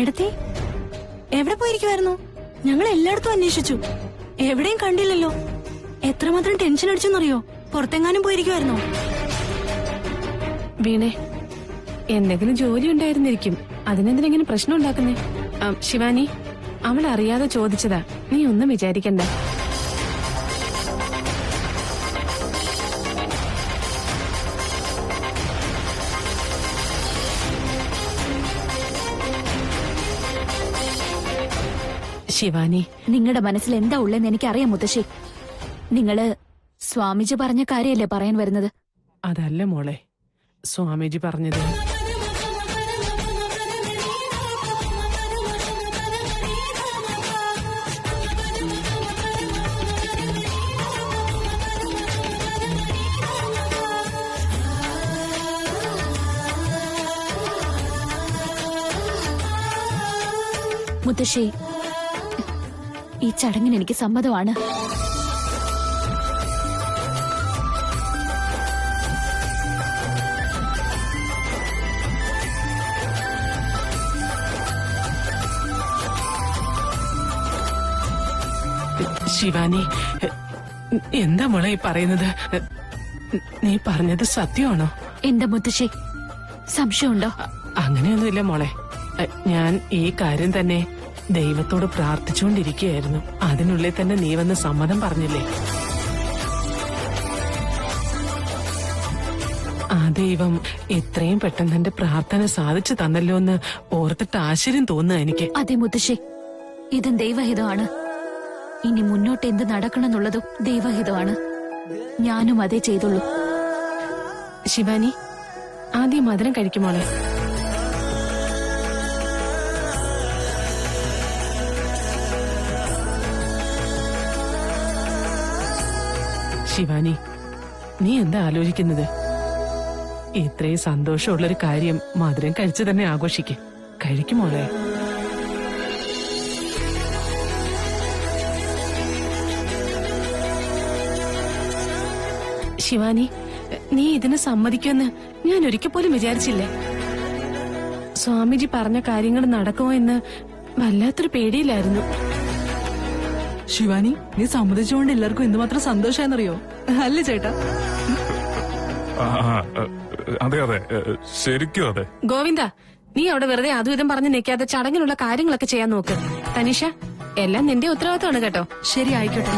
ഏടത്തി എവിടെ പോയിരിക്കുവായിരുന്നു? ഞങ്ങൾ എല്ലായിടത്തും അന്വേഷിച്ചു, എവിടെയും കണ്ടില്ലല്ലോ. എത്രമാത്രം ടെൻഷൻ അടിച്ചെന്നറിയോ? പുറത്തെങ്ങാനും പോയിരിക്കുവായിരുന്നോ? വീണേ, എന്തെങ്കിലും ജോലി ഉണ്ടായിരുന്നിരിക്കും, അതിനെന്തിനെങ്കിലും പ്രശ്നം ഉണ്ടാക്കുന്നേ? ശിവാനി, അവൾ അറിയാതെ ചോദിച്ചതാ, നീ ഒന്നും വിചാരിക്കണ്ട. ശിവാനി, നിങ്ങളുടെ മനസ്സിൽ എന്താ ഉള്ളെന്ന് എനിക്കറിയാം മുത്തശ്ശി. നിങ്ങള് സ്വാമിജി പറഞ്ഞ കാര്യല്ലേ പറയാൻ വരുന്നത്? അതല്ല മോളെ, സ്വാമിജി പറഞ്ഞത് മുത്തശ്ശി, ഈ ചടങ്ങിന് എനിക്ക് സമ്മതമാണ്. ശിവാനി, എന്താ മോളെ ഈ പറയുന്നത്? നീ പറഞ്ഞത് സത്യമാണോ? എന്താ മുത്തശ്ശി, സംശയമുണ്ടോ? അങ്ങനെയൊന്നുമില്ല മോളെ. ഞാൻ ഈ കാര്യം തന്നെ ദൈവത്തോട് പ്രാർത്ഥിച്ചുകൊണ്ടിരിക്കുകയായിരുന്നു. അതിനുള്ളിൽ തന്നെ നീ വന്ന് സമ്മതം പറഞ്ഞില്ലേ? ആ ദൈവം എത്രയും പെട്ടെന്ന് എന്റെ പ്രാർത്ഥന സാധിച്ചു തന്നല്ലോ എന്ന് ഓർത്തിട്ട് ആശ്ചര്യം തോന്നുക എനിക്ക്. അതെ മുത്തശ്ശി, ഇതും ദൈവഹിതമാണ്. ഇനി മുന്നോട്ട് എന്ത് നടക്കണമെന്നുള്ളതും ദൈവഹിതമാണ്. ഞാനും അതേ ചെയ്തുള്ളൂ. ശിവാനി, ആദ്യം മധുരം കഴിക്കുമോളെ. ശിവാനി, നീ എന്താ ആലോചിക്കുന്നത്? ഇത്രയും സന്തോഷമുള്ളൊരു കാര്യം മധുരം കഴിച്ചു തന്നെ ആഘോഷിക്കും. കഴിക്കുമോളെ. ശിവാനി, നീ ഇതിന് സമ്മതിക്കുമെന്ന് ഞാൻ ഒരിക്കൽ പോലും വിചാരിച്ചില്ലേ. സ്വാമിജി പറഞ്ഞ കാര്യങ്ങൾ നടക്കുമോ എന്ന് വല്ലാത്തൊരു പേടിയിലായിരുന്നു. ശിവാനി, നീ സമ്മതിച്ചുകൊണ്ട് എല്ലാവർക്കും എന്തുമാത്രം സന്തോഷാന്നറിയോ? അല്ലേ ചേട്ടാ? അതെ അതെ, ശരിക്കും അതെ. ഗോവിന്ദ, നീ അവിടെ വെറുതെ അതും ഇതും പറഞ്ഞ് നിൽക്കാതെ ചടങ്ങിനുള്ള കാര്യങ്ങളൊക്കെ ചെയ്യാൻ നോക്ക്. തനിഷ, എല്ലാം നിന്റെ ഉത്തരവാദിത്തമാണ് കേട്ടോ. ശരി, ആയിക്കോട്ടെ.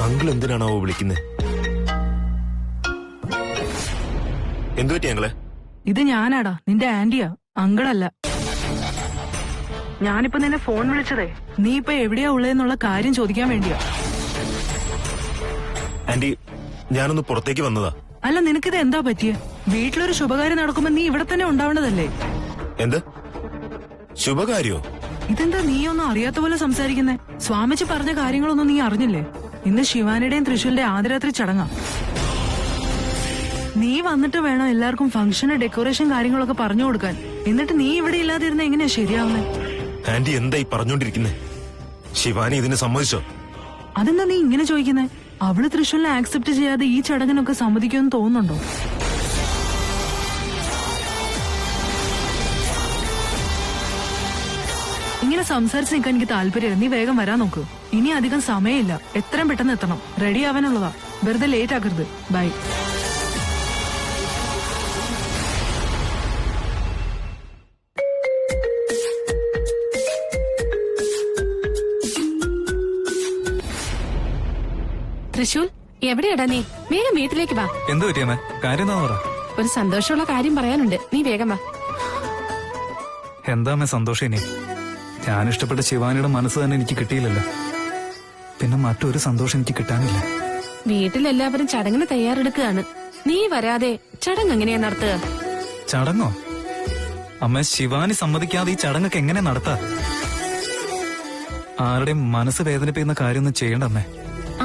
അങ്കിൾ എന്തിനാണാവോ വിളിക്കുന്നത്? എന്തുപറ്റി അങ്കിളെ? ഇത് ഞാനാടാ, നിന്റെ ആന്റിയാ, അങ്കിളല്ല. ഞാനിപ്പോ നിന്നെ ഫോൺ വിളിച്ചതേ നീ ഇപ്പൊ എവിടെയാ ഉള്ളതെന്നുള്ള കാര്യം ചോദിക്കാൻ വേണ്ടിയാ. ആന്റി, ഞാനൊന്ന് പുറത്തേക്ക് വന്നതാ. അല്ല, നിനക്കിത് എന്താ പറ്റിയ? വീട്ടിലൊരു ശുഭകാര്യം നടക്കുമ്പോ നീ ഇവിടെ തന്നെ ഉണ്ടാവേണ്ടതല്ലേ? എന്ത് ശുഭകാര്യോ? ഇതെന്താ നീയൊന്നും അറിയാത്ത പോലെ സംസാരിക്കുന്നേ? സ്വാമിജി പറഞ്ഞ കാര്യങ്ങളൊന്നും നീ അറിഞ്ഞില്ലേ? ഇന്ന് ശിവാനിയുടെയും തൃശ്ശൂലിന്റെ ആദ്യരാത്രി ചടങ്ങാ. നീ വന്നിട്ട് വേണം എല്ലാവർക്കും ഫംഗ്ഷന് ഡെക്കറേഷൻ കാര്യങ്ങളൊക്കെ പറഞ്ഞു കൊടുക്കാൻ. എന്നിട്ട് നീ ഇവിടെ ഇല്ലാതിരുന്ന എങ്ങനെയാ ശരിയാവുന്നേ? ആന്റി എന്തായി പറഞ്ഞോണ്ടിരിക്കുന്നേ? ശിവാനി ഇതിന് സമ്മതിച്ചോ? അതെന്താ നീ ഇങ്ങനെ ചോദിക്കുന്നേ? അവള് തൃശ്ശൂലിനെ ആക്സെപ്റ്റ് ചെയ്യാതെ ഈ ചടങ്ങിനൊക്കെ സമ്മതിക്കുമെന്ന് തോന്നുന്നുണ്ടോ? ഇങ്ങനെ സംസാരിച്ച് നിൽക്കാൻ എനിക്ക് താല്പര്യമില്ല. നീ വേഗം വരാൻ നോക്കൂ. ഇനി അധികം സമയമില്ല. എത്രയും പെട്ടെന്ന് എത്തണം. റെഡി ആവാനുള്ളതാ. വെറുതെ ലേറ്റ് ആക്കരുത്. ബൈ. തൃശൂൽ, എവിടെയാടാ നീ? വേഗം വീട്ടിലേക്ക് വാ. എന്ത് പറ്റിയമ്മേ? കാര്യം എന്താ? ഒരു സന്തോഷമുള്ള കാര്യം പറയാനുണ്ട്, നീ വേഗം വാ. എന്താമ്മേ സന്തോഷം? ഇനി ഞാൻ ഇഷ്ടപ്പെട്ട ശിവാനിയുടെ മനസ്സ് തന്നെ എനിക്ക് കിട്ടിയില്ലല്ലോ. പിന്നെ മറ്റൊരു സന്തോഷം എനിക്ക് കിട്ടാനില്ല. വീട്ടിലെല്ലാവരും ചടങ്ങിന് തയ്യാറെടുക്കുകയാണ്. നീ വരാതെ ചടങ്ങ് എങ്ങനെയാ നടത്തുക? ചടങ്ങോ? അമ്മ, ശിവാനി സമ്മതിക്കാതെ ഈ ചടങ്ങൊക്കെ എങ്ങനെ നടത്താ? ആരുടെയും മനസ്സ് വേദനിപ്പിക്കുന്ന കാര്യമൊന്നും ചെയ്യണ്ടമ്മേ.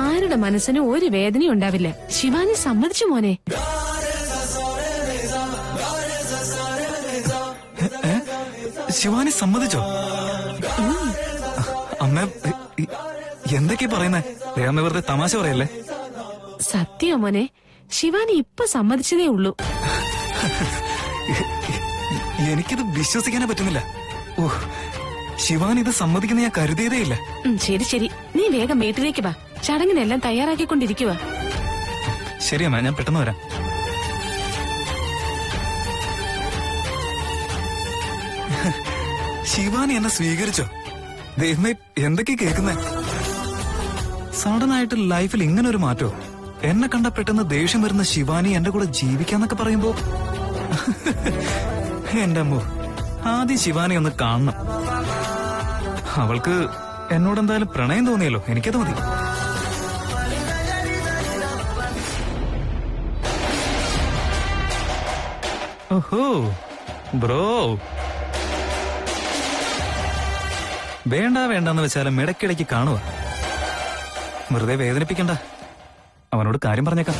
ആരുടെ മനസ്സിന് ഒരു വേദനയും ഉണ്ടാവില്ല. ശിവാനി സമ്മതിച്ചു മോനെ. ശിവാനി സമ്മതിച്ചോ? അമ്മ എന്തൊക്കെയാ പറയുന്നേ? അമ്മ വെറുതെ തമാശ പറയല്ലേ? സത്യം മോനെ, ശിവാനി ഇപ്പൊ സമ്മതിച്ചതേ ഉള്ളൂ. എനിക്കിത് വിശ്വസിക്കാനേ പറ്റുന്നില്ല. ഓ, ശിവാനി ഇത് സമ്മതിക്കുന്ന ഞാൻ കരുതിയതേ ഇല്ല. ശരി ശരി, നീ വേഗം വീട്ടിലേക്ക് വാ. ചടങ്ങിനെല്ലാം തയ്യാറാക്കിക്കൊണ്ടിരിക്കുക. ശരി അമ്മ, ഞാൻ പെട്ടെന്ന് വരാം. ശിവാനി എന്നെ സ്വീകരിച്ചോ? ദൈവമേ, എന്തൊക്കെ കേൾക്കുന്നേ? സഡനായിട്ട് ലൈഫിൽ ഇങ്ങനെ ഒരു മാറ്റോ? എന്നെ കണ്ട പെട്ടെന്ന് ദേഷ്യം വരുന്ന ശിവാനി എന്റെ കൂടെ ജീവിക്കാന്നൊക്കെ പറയുമ്പോ എന്റെ അമ്മോ, ആദ്യം ശിവാനി ഒന്ന് കാണണം. അവൾക്ക് എന്നോട് എന്തായാലും പ്രണയം തോന്നിയല്ലോ, എനിക്കത് മതി. ഓഹോ ബ്രോ, വേണ്ട വേണ്ടെന്ന് വെച്ചാലും ഇടയ്ക്കിടയ്ക്ക് കാണുക. വെറുതെ വേദനിപ്പിക്കണ്ട, അവനോട് കാര്യം പറഞ്ഞേക്കാം.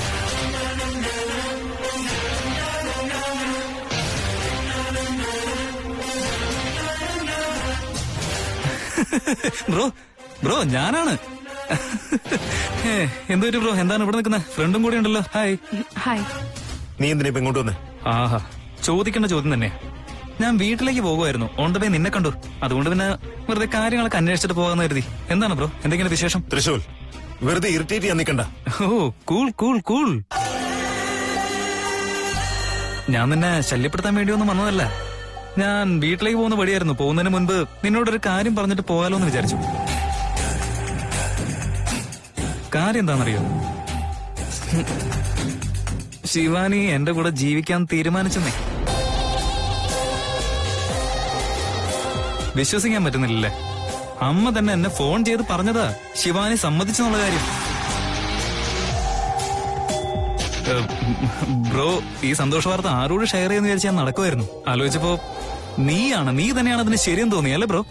ബ്രോ ബ്രോ ഞാനാണ്. എന്തൊരു ബ്രോ, എന്താണ് ഇവിടെ നിൽക്കുന്നത്? ഫ്രണ്ടും കൂടെ ഉണ്ടല്ലോ. ഹായ്. ഹായ്. നീ എന്തിനാ ഇപ്പൊ ഇങ്ങോട്ട് വന്നേ? ആഹാ, ചോദിക്കേണ്ട ചോദ്യം തന്നെ. ഞാൻ വീട്ടിലേക്ക് പോകുമായിരുന്നു, ഓൺ ദ വേ നിന്നെ കണ്ടു. അതുകൊണ്ട് പിന്നെ വെറുതെ കാര്യങ്ങളൊക്കെ അന്വേഷിച്ചിട്ട് പോകാന്ന് കരുതി. എന്താണ് ബ്രോ, എന്തെങ്കിലും വിശേഷം? തൃശൂൽ, വെറുതെ ഇറിറ്റേറ്റ് ചെയ്യാൻ നിൽക്കണ്ട. ഓ കൂൾ കൂൾ കൂൾ. ഞാൻ നിന്നെ ശല്യപ്പെടുത്താൻ വേണ്ടിയൊന്നും വന്നതല്ല. ഞാൻ വീട്ടിലേക്ക് പോകുന്ന വഴിയായിരുന്നു. പോകുന്നതിന് മുൻപ് നിന്നോടൊരു കാര്യം പറഞ്ഞിട്ട് പോകാലോ എന്ന് വിചാരിച്ചു. കാര്യം എന്താണെന്നറിയോ? ശിവാനി എന്റെ കൂടെ ജീവിക്കാൻ തീരുമാനിച്ചെന്നേ. വിശ്വസിക്കാൻ പറ്റുന്നില്ലല്ലേ? അമ്മ തന്നെ എന്നെ ഫോൺ ചെയ്ത് പറഞ്ഞതാ ശിവാനി സമ്മതിച്ചെന്നുള്ള കാര്യം. ബ്രോ, ഈ സന്തോഷ വാർത്ത ആരോട് ഷെയർ ചെയ്യുന്ന വിചാരിച്ച് ഞാൻ നടക്കുമായിരുന്നു. ആലോചിച്ചപ്പോ നീ തന്നെയാണ് അതിന് ശരിയെന്ന് തോന്നി അല്ലേ ബ്രോ?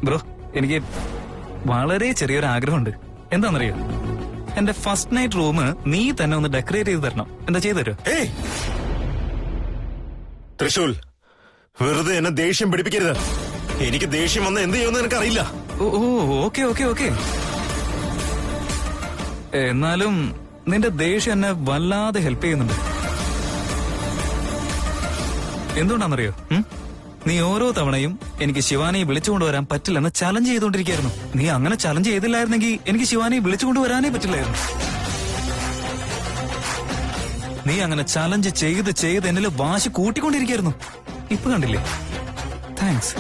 ബ്രോ, എനിക്ക് വളരെ ചെറിയൊരു ആഗ്രഹമുണ്ട്. എന്താണെന്നറിയോ? എന്റെ ഫസ്റ്റ് നൈറ്റ് റൂം നീ തന്നെ ഒന്ന് ഡെക്കറേറ്റ് ചെയ്ത് തരണം. എന്താ ചെയ്തു തരുമോ? തൃശൂൽ, വെറുതെ എന്നെ ദേഷ്യം പിടിപ്പിക്കരുത്. എനിക്ക് ദേഷ്യം വന്ന എന്ത് ചെയ്യുമെന്ന് എനിക്കറിയില്ല. ഓ ഓക്കെ ഓക്കെ ഓക്കെ. എന്നാലും നിന്റെ ദേഷ്യം എന്നെ വല്ലാതെ ഹെൽപ്പ് ചെയ്യുന്നുണ്ട്. എന്തുകൊണ്ടാണെന്നറിയോ? നീ ഓരോ തവണയും എനിക്ക് ശിവാനിയെ വിളിച്ചുകൊണ്ടുവരാൻ പറ്റില്ലെന്ന് ചലഞ്ച് ചെയ്തുകൊണ്ടിരിക്കുകയായിരുന്നു. നീ അങ്ങനെ ചലഞ്ച് ചെയ്തില്ലായിരുന്നെങ്കിൽ എനിക്ക് ശിവാനിയെ വിളിച്ചുകൊണ്ടുവരാനേ പറ്റില്ലായിരുന്നു. നീ അങ്ങനെ ചലഞ്ച് ചെയ്ത് ചെയ്ത് എന്നിൽ വാശി കൂട്ടിക്കൊണ്ടിരിക്കുകയായിരുന്നു. ഇപ്പൊ കണ്ടില്ലേ? താങ്ക്സ്.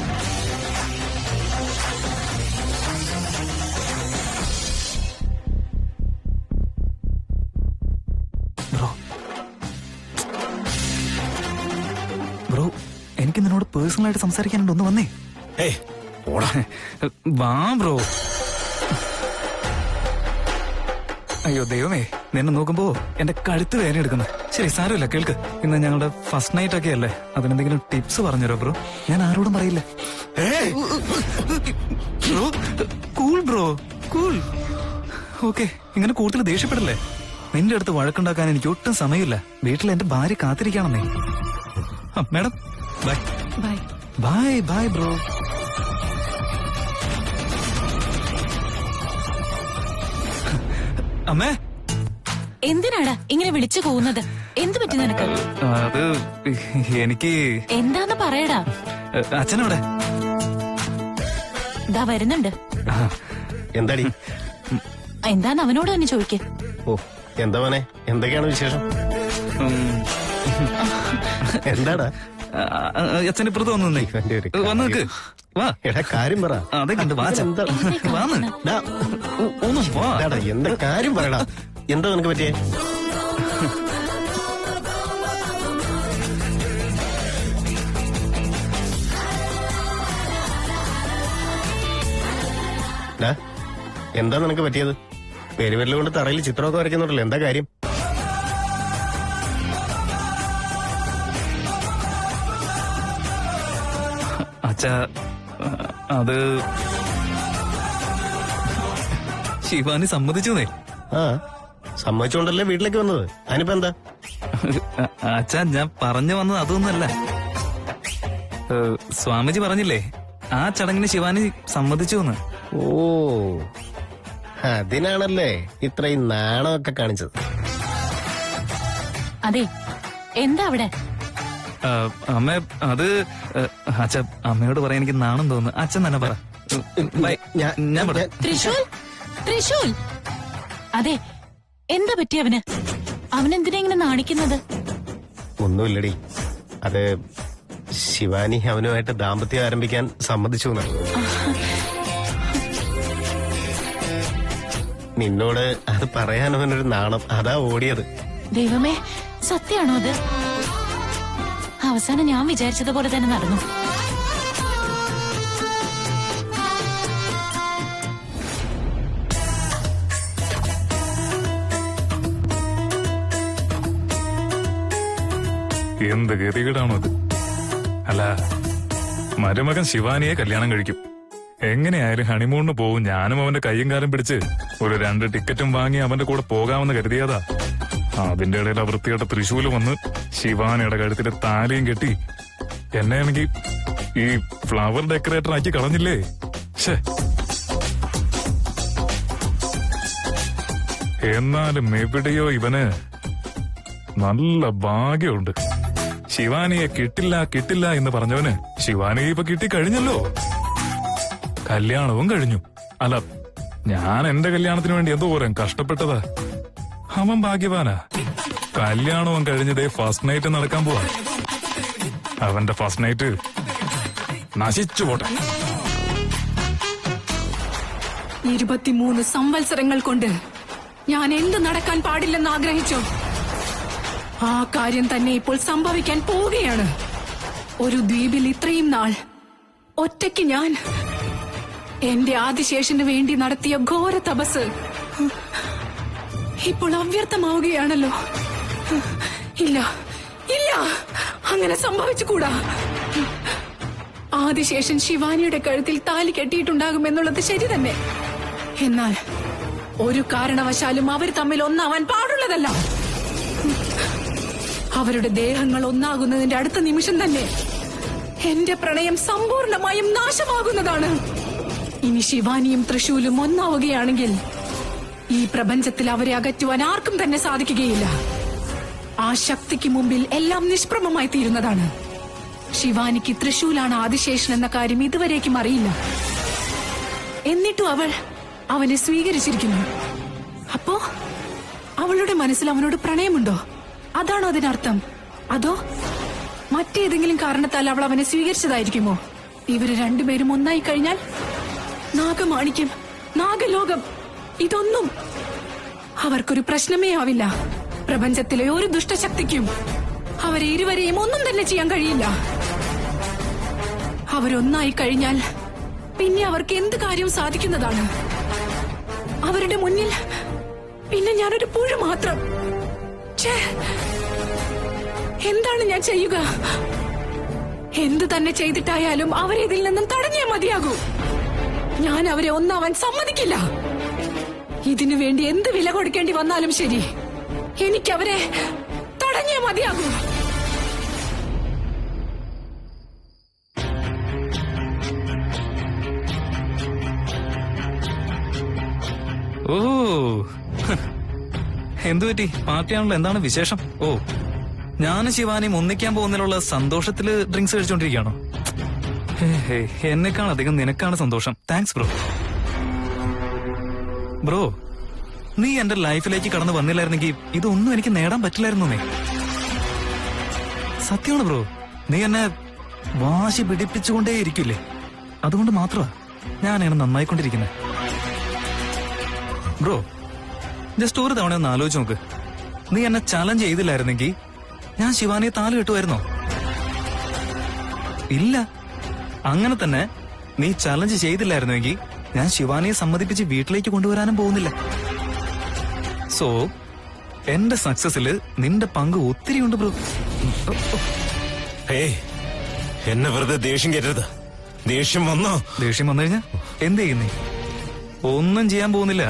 ബ്രോ, എനിക്ക് നിന്നോട് പേഴ്സണലായിട്ട് സംസാരിക്കാനുണ്ട്. ഒന്ന് വന്നേ. വാ ബ്രോ. അയ്യോ ദൈവമേ, നിന്നെ നോക്കുമ്പോ എന്റെ കഴുത്ത് വേദന എടുക്കുന്നു. ശരി, സാരമില്ല, കേൾക്ക്. ഇന്ന് ഞങ്ങളുടെ ഫസ്റ്റ് നൈറ്റ് ഒക്കെ അല്ലേ, അതിനെന്തെങ്കിലും ടിപ്സ് പറഞ്ഞുതരോ ബ്രോ? ഞാൻ ആരോടും പറയില്ല. Bro cool, bro cool. Okay, ഇങ്ങനെ കൂടുതൽ ദേഷ്യപ്പെടല്ലേ. നിന്റെ അടുത്ത് വഴക്കുണ്ടാക്കാൻ എനിക്ക് ഒട്ടും സമയമില്ല. വീട്ടിൽ എന്റെ ഭാര്യ കാത്തിരിക്കണമെന്നേ. Madam bye. Bye bye bye bro. അമ്മേ, എന്തിനാടാ ഇങ്ങനെ വിളിച്ചു പോകുന്നത്? എന്ത് പറ്റി നിനക്ക്? അത് എനിക്ക് എന്താന്ന് പറയടാ. അച്ഛനവിടെ ദാ വരുന്നുണ്ട്. എന്താടി? എന്താന്ന് അവനോട് തന്നെ ചോദിക്ക്. ഓ, എന്താ മോനെ, എന്തൊക്കെയാണ് വിശേഷം? എന്താടാ? അച്ഛൻ ഇപ്പുറത്ത് വന്നേ. വന്നു നിൽക്ക്. വാ. എടാ, കാര്യം പറ. അതെ കണ്ട് വാച്ച വാന്ന്. ഡാ, ഒന്ന് വാ. എടാടാ, എന്താ കാര്യം പറയടാ. എന്താ നിനക്ക് പറ്റിയേ? ഡാ, എന്താ നിനക്ക് പറ്റിയത്? പെരുവിരൽ കൊണ്ട് തറയിൽ ചിത്രമൊക്കെ വരയ്ക്കുന്നുണ്ടല്ലോ, എന്താ കാര്യം? അച്ഛാ, അത് ശിവാനി സമ്മതിച്ചതേ. ആ, സമ്മതിച്ചുകൊണ്ടല്ലേ വീട്ടിലേക്ക് വന്നത്. അതിനിപ്പോ എന്താ? അച്ഛാ, ഞാൻ പറഞ്ഞു വന്നത് അതൊന്നുമല്ല. സ്വാമിജി പറഞ്ഞില്ലേ ആ ചടങ്ങിന് ശിവാനി സമ്മതിച്ചു എന്ന്. ഓ, അതിനാണല്ലേ ഇത്രയും നാണമൊക്കെ കാണിച്ചത്. അതെ, എന്താ അവിടെ? അമ്മ, അത് അച്ഛ അമ്മയോട് പറയാൻ എനിക്ക് നാണം തോന്നുന്നു. അച്ഛൻ തന്നെ പറ. ബൈ. ഞാൻ പറയാം. ത്രിശൂൽ, ത്രിശൂൽ. അതെ, എന്താ പറ്റി അവന്? അവനെന്തിനാ ഇങ്ങനെ നാണിക്കുന്നത്? ഒന്നുമില്ലടി, അത് ശിവാനി അവനുമായിട്ട് ദാമ്പത്യം ആരംഭിക്കാൻ സമ്മതിച്ചു എന്നാണ്. നിന്നോട് അത് പറയാൻ അവനൊരു നാണം, അതാ ഓടിയത്. ദൈവമേ, സത്യാണോ അത്? അവസാനം ഞാൻ വിചാരിച്ചതുപോലെ തന്നെ നടന്നു. എന്ത് ഗതികേടാണോ അത്? അല്ല, മരുമകൻ ശിവാനിയെ കല്യാണം കഴിക്കും. എങ്ങനെയായാലും ഹണിമൂണിന് പോവും. ഞാനും അവന്റെ കയ്യും കാലും പിടിച്ച് ഒരു 2 ടിക്കറ്റും വാങ്ങി അവന്റെ കൂടെ പോകാമെന്ന് കരുതിയതാ. അതിന്റെ ഇടയിൽ ആ വൃത്തിയായിട്ട് തൃശ്ശൂല് വന്ന് ശിവാനിയുടെ കഴുത്തിലെ താലിയും കെട്ടി എന്നെ ആണെങ്കിൽ ഈ ഫ്ലവർ ഡെക്കറേറ്റർ ആക്കി കളഞ്ഞില്ലേ. ഷേ, എന്നാലും എവിടെയോ ഇവന് നല്ല ഭാഗ്യമുണ്ട്. ശിവാനിയെ കിട്ടില്ല കിട്ടില്ല എന്ന് പറഞ്ഞവന് ശിവാനിയെ ഇപ്പൊ കിട്ടിക്കഴിഞ്ഞല്ലോ. കല്യാണവും കഴിഞ്ഞു. അല്ല, ഞാൻ എന്റെ കല്യാണത്തിന് വേണ്ടി എന്തോരം കഷ്ടപ്പെട്ടതാ. അവൻ ഭാഗ്യവാനാ. കല്യാണവും കഴിഞ്ഞതേ ഫസ്റ്റ് നൈറ്റ് നടക്കാൻ പോവാ. അവന്റെ ഫസ്റ്റ് നൈറ്റ് നശിച്ചു പോട്ടെ. 23 സംവത്സരങ്ങൾ കൊണ്ട് ഞാൻ എന്ത് നടക്കാൻ പാടില്ലെന്ന് ആഗ്രഹിച്ചോ, ആ കാര്യം തന്നെ ഇപ്പോൾ സംഭവിക്കാൻ പോവുകയാണ്. ഒരു ദ്വീപിൽ ഇത്രയും നാൾ ഒറ്റയ്ക്ക് ഞാൻ എന്റെ ആദിശേഷന് വേണ്ടി നടത്തിയ ഘോര തപസ് ഇപ്പോൾ അവ്യർത്ഥമാവുകയാണല്ലോ. ഇല്ല, ഇല്ല, അങ്ങനെ സംഭവിച്ചുകൂടാ. ആദിശേഷൻ ശിവാനിയുടെ കഴുത്തിൽ താലി കെട്ടിയിട്ടുണ്ടാകുമെന്നുള്ളത് ശരി തന്നെ. എന്നാൽ ഒരു കാരണവശാലും അവർ തമ്മിൽ ഒന്നാവാൻ പാടുള്ളതല്ല. അവരുടെ ദേഹങ്ങൾ ഒന്നാകുന്നതിന്റെ അടുത്ത നിമിഷം തന്നെ എന്റെ പ്രണയം സമ്പൂർണമായും നാശമാകുന്നതാണ്. ഇനി ശിവാനിയും തൃശൂലും ഒന്നാവുകയാണെങ്കിൽ ഈ പ്രപഞ്ചത്തിൽ അവരെ അകറ്റുവാൻ ആർക്കും തന്നെ സാധിക്കുകയില്ല. ആ ശക്തിക്ക് മുമ്പിൽ എല്ലാം നിഷ്പ്രഭമായി തീരുന്നതാണ്. ശിവാനിക്ക് തൃശൂലാണ് ആദിശേഷൻ എന്ന കാര്യം ഇതുവരേക്കും അറിയില്ല. എന്നിട്ടും അവൾ അവനെ സ്വീകരിച്ചിരിക്കുന്നു. അപ്പോ അവളുടെ മനസ്സിൽ അവനോട് പ്രണയമുണ്ടോ? അതാണോ അതിനർത്ഥം? അതോ മറ്റേതെങ്കിലും കാരണത്താൽ അവൾ അവനെ സ്വീകരിച്ചതായിരിക്കുമോ? ഇവര് രണ്ടുപേരും ഒന്നായി കഴിഞ്ഞാൽ നാഗമാണിക്യം, നാഗലോകം, ഇതൊന്നും അവർക്കൊരു പ്രശ്നമേ ആവില്ല. പ്രപഞ്ചത്തിലെ ഒരു ദുഷ്ടശക്തിക്കും അവരെ ഇരുവരെയും ഒന്നും തന്നെ ചെയ്യാൻ കഴിയില്ല. അവരൊന്നായി കഴിഞ്ഞാൽ പിന്നെ അവർക്ക് എന്ത് കാര്യവും സാധിക്കുന്നതാണ്. അവരുടെ മുന്നിൽ പിന്നെ ഞാനൊരു പുഴ മാത്രം. ഛേ, എന്താണ് ഞാൻ ചെയ്യുക? എന്തു തന്നെ ചെയ്തിട്ടായാലും അവരെ ഇതിൽ നിന്നും തടഞ്ഞേ മതിയാകൂ. ഞാൻ അവരെ ഒന്നാവാൻ സമ്മതിക്കില്ല. ഇതിനു വേണ്ടി എന്ത് വില കൊടുക്കേണ്ടി വന്നാലും ശരി, എനിക്കവരെ തടഞ്ഞേ മതിയാകൂ. ഓ, എന്തുപറ്റി? പാർട്ടിയാണല്ലോ. എന്താണ് വിശേഷം? ഓ, ഞാനും ശിവാനിയും ഒന്നിക്കാൻ പോകുന്നതിലുള്ള സന്തോഷത്തില് ഡ്രിങ്ക്സ് കഴിച്ചോണ്ടിരിക്കുകയാണോ? എന്നെക്കാളധികം നിനക്കാണ് സന്തോഷം. Thanks bro. ബ്രോ, നീ എന്റെ ലൈഫിലേക്ക് കടന്നു വന്നില്ലായിരുന്നെങ്കിൽ ഇതൊന്നും എനിക്ക് നേടാൻ പറ്റില്ലായിരുന്നു. നീ സത്യമാണ് ബ്രോ. നീ എന്നെ വാശി പിടിപ്പിച്ചുകൊണ്ടേ ഇരിക്കില്ലേ? അതുകൊണ്ട് മാത്രമാ ഞാനാണ് നന്നായിക്കൊണ്ടിരിക്കുന്നത്. ബ്രോ, ജസ്റ്റ് ഒരു തവണ ഒന്ന് ആലോചിച്ച് നോക്ക്. നീ എന്നെ ചലഞ്ച് ചെയ്തില്ലായിരുന്നെങ്കിൽ ഞാൻ ശിവാനിയെ താലി കെട്ടുമായിരുന്നോ? ഇല്ല. അങ്ങനെ തന്നെ നീ ചലഞ്ച് ചെയ്തില്ലായിരുന്നെങ്കിൽ ഞാൻ ശിവാനിയെ സമ്മതിപ്പിച്ച് വീട്ടിലേക്ക് കൊണ്ടുവരാനും പോകുന്നില്ല. സോ എന്റെ സക്സസില് നിന്റെ പങ്ക് ഒത്തിരിയുണ്ട് ബ്രോ. എന്നെ വെറുതെ ദേഷ്യം കയറ്റരുത്. ദേഷ്യം വന്നോ? ദേഷ്യം വന്നു കഴിഞ്ഞാ എന്ത് ചെയ്യുന്നേ? ഒന്നും ചെയ്യാൻ പോകുന്നില്ല.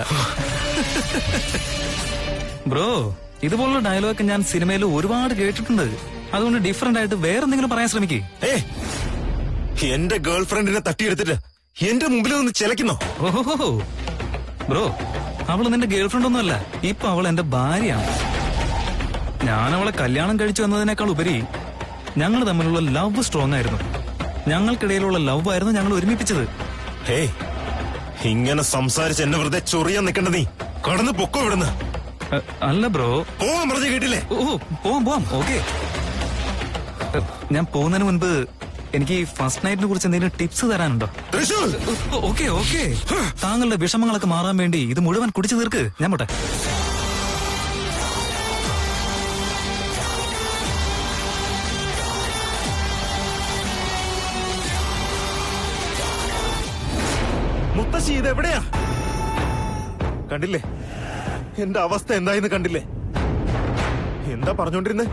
ബ്രോ, ഇതുപോലുള്ള ഡയലോഗൊക്കെ ഞാൻ സിനിമയിൽ ഒരുപാട് കേട്ടിട്ടുണ്ട്. അതുകൊണ്ട് ഡിഫറെന്റ് ആയിട്ട് വേറെന്തെങ്കിലും പറയാൻ ശ്രമിക്കേ. എന്റെ ഗേൾ ഫ്രണ്ടിനെ തട്ടിയെടുത്തിട്ട് എന്റെ മുമ്പിൽ നിന്ന് ചിലക്കുന്നോ? ഓഹോ ബ്രോ, അവള് നിന്റെ ഗേൾഫ്രണ്ട് ഒന്നുമല്ല, ഇപ്പൊ അവൾ എന്റെ ഭാര്യയാണ്. ഞാൻ അവളെ കല്യാണം കഴിച്ചു എന്നതിനേക്കാൾ ഉപരി ഞങ്ങൾ തമ്മിലുള്ള ലവ് സ്ട്രോങ് ആയിരുന്നു. ഞങ്ങൾക്കിടയിലുള്ള ലവ് ആയിരുന്നു ഞങ്ങൾ ഒരുമിപ്പിച്ചത്. ഇങ്ങനെ സംസാരിച്ച് എന്നെ വെറുതെ ചൊറിയാൻ നിൽക്കണ്ട. നീ കടന്നു പൊക്കോ ഇവിടുന്ന്. അല്ല ബ്രോ, പോവാൻ പറഞ്ഞു കേട്ടില്ലേ? പോവാം. ഓക്കെ, ഞാൻ പോകുന്നതിന് മുൻപ് എനിക്ക് ഫസ്റ്റ് നൈറ്റിനെ കുറിച്ച് എന്തെങ്കിലും ടിപ്സ് തരാനുണ്ടോ? ഓക്കെ, താങ്കളുടെ വിഷമങ്ങളൊക്കെ മാറാൻ വേണ്ടി ഇത് മുഴുവൻ കുടിച്ചു തീർക്ക്. ഞാൻ പോട്ടെ. മുത്തശ്ശി, ഇത് എവിടെയാ? കണ്ടില്ലേ എന്റെ അവസ്ഥ എന്തായെന്ന്? കണ്ടില്ലേ എന്താ പറഞ്ഞോണ്ടിരുന്നേ?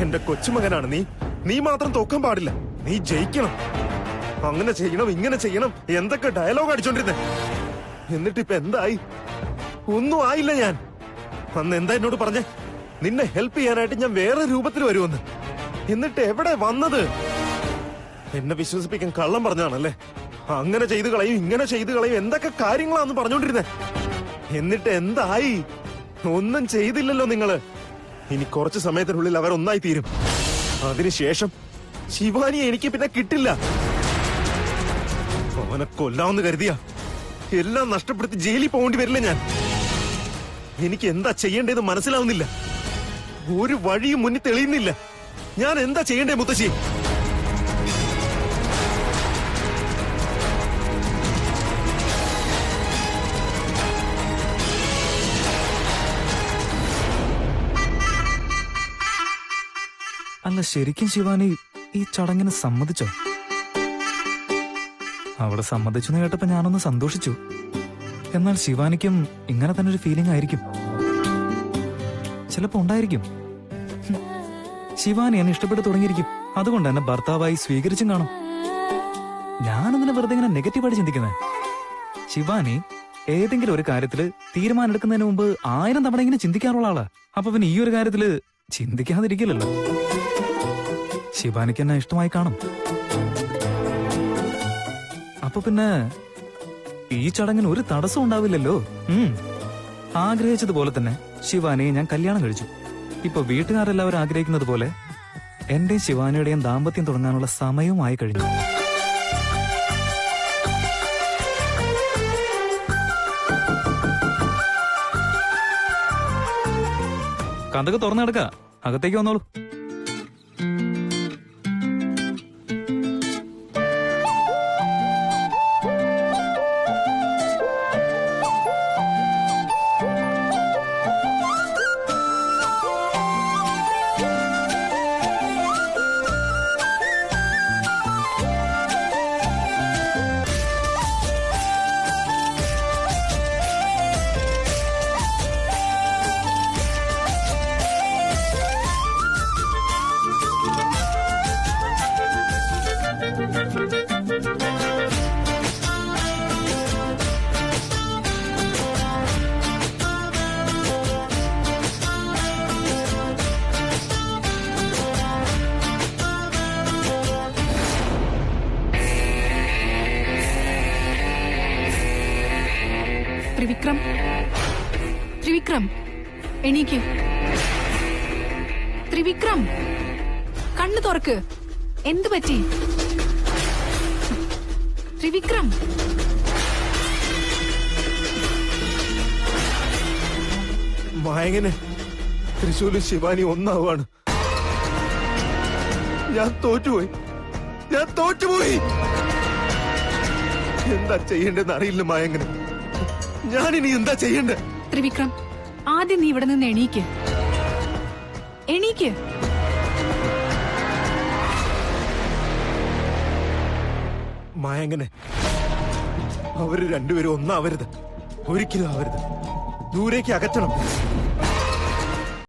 എന്റെ കൊച്ചുമകനാണ് നീ. നീ മാത്രം തോക്കാൻ പാടില്ല, നീ ജയിക്കണം. അങ്ങനെ ചെയ്യണം, ഇങ്ങനെ ചെയ്യണം, എന്തൊക്കെ ഡയലോഗ് അടിച്ചോണ്ടിരുന്നേ. എന്നിട്ടിപ്പൊ എന്തായി? ഒന്നും ആയില്ല. ഞാൻ അന്ന് എന്താ എന്നോട് പറഞ്ഞേ? നിന്നെ ഹെൽപ്പ് ചെയ്യാനായിട്ട് ഞാൻ വേറെ രൂപത്തിൽ വരുമെന്ന്. എന്നിട്ട് എവിടെ വന്നത്? എന്നെ വിശ്വസിപ്പിക്കാൻ കള്ളം പറഞ്ഞാണല്ലേ? അങ്ങനെ ചെയ്തു കളയും, ഇങ്ങനെ ചെയ്തു കളയും, എന്തൊക്കെ കാര്യങ്ങളാന്ന് പറഞ്ഞോണ്ടിരുന്നേ. എന്നിട്ട് എന്തായി? ഒന്നും ചെയ്തില്ലല്ലോ നിങ്ങള്. ഇനി കുറച്ചു സമയത്തിനുള്ളിൽ അവർ ഒന്നായി തീരും. അതിനുശേഷം ശിവാനിയെ എനിക്ക് പിന്നെ കിട്ടില്ല. അവനെ കൊല്ലാമെന്ന് കരുതിയ എല്ലാം നഷ്ടപ്പെടുത്തി ജയിലിൽ പോകേണ്ടി വരില്ല ഞാൻ. എനിക്ക് എന്താ ചെയ്യേണ്ടതെന്ന് മനസ്സിലാവുന്നില്ല. ഒരു വഴിയും മുന്നിൽ തെളിയുന്നില്ല. ഞാൻ എന്താ ചെയ്യേണ്ടേ മുത്തശ്ശി? അല്ല, ശരിക്കും ശിവാനി ഈ ചടങ്ങിന് സമ്മതിച്ചോ? അവള് സമ്മതിച്ചു എന്ന് കേട്ടപ്പോ ഞാനൊന്ന് സന്തോഷിച്ചു. എന്നാൽ ശിവാനിക്കും ഇങ്ങനെ തന്നെ ഒരു ഫീലിംഗ് ആയിരിക്കും. ചിലപ്പോ ഉണ്ടായിരിക്കും. ശിവാനി എന്നെ ഇഷ്ടപ്പെട്ടു തുടങ്ങിയിരിക്കും. അതുകൊണ്ട് എന്നെ ഭർത്താവായി സ്വീകരിച്ചും കാണും. ഞാനെന്തിനാ വെറുതെ ഇങ്ങനെ നെഗറ്റീവായിട്ട് ചിന്തിക്കുന്നത്? ശിവാനി ഏതെങ്കിലും ഒരു കാര്യത്തില് തീരുമാനം എടുക്കുന്നതിന് മുമ്പ് 1000 തവണ ഇങ്ങനെ ചിന്തിക്കാറുള്ള ആളാ. അപ്പൊ പിന്നെ ഈ ഒരു കാര്യത്തില് ചിന്തിക്കാതിരിക്കില്ലല്ലോ. ശിവാനിക്ക് എന്നെ ഇഷ്ടമായി കാണും. അപ്പൊ പിന്നെ ഈ ചടങ്ങിന് ഒരു തടസ്സം ഉണ്ടാവില്ലല്ലോ. ആഗ്രഹിച്ചതുപോലെ തന്നെ ശിവാനിയെ ഞാൻ കല്യാണം കഴിച്ചു. ഇപ്പൊ വീട്ടുകാരെല്ലാവരും ആഗ്രഹിക്കുന്നത് പോലെ എന്റെയും ശിവാനിയുടെയും ദാമ്പത്യം തുടങ്ങാനുള്ള സമയവുമായി കഴിഞ്ഞു. കഥക്ക് തുറന്നു കിടക്ക, അകത്തേക്ക് വന്നോളൂ. ത്രിവിക്രം, എണീക്ക്. ത്രിവിക്രം, കണ്ണു തുറക്ക്. എന്തു പറ്റി? ത്രിവിക്രം, മായങ്ങനെ തൃശ്ശൂരും ശിവാനി ഒന്നാവാണ്. ഞാൻ തോറ്റുപോയി. എന്താ ചെയ്യേണ്ടെന്ന് അറിയില്ല മായങ്ങനെ. ഞാനിനി എന്താ ചെയ്യണ്ടേ? ത്രിവിക്രം, ആദ്യം നീ ഇവിടെ നിന്ന് എണീക്ക്. മായങ്ങനെ, അവര് രണ്ടുപേരും ഒന്നാവരുത്. ഒരിക്കലും ആവരുത്. ദൂരേക്ക് അകറ്റണം.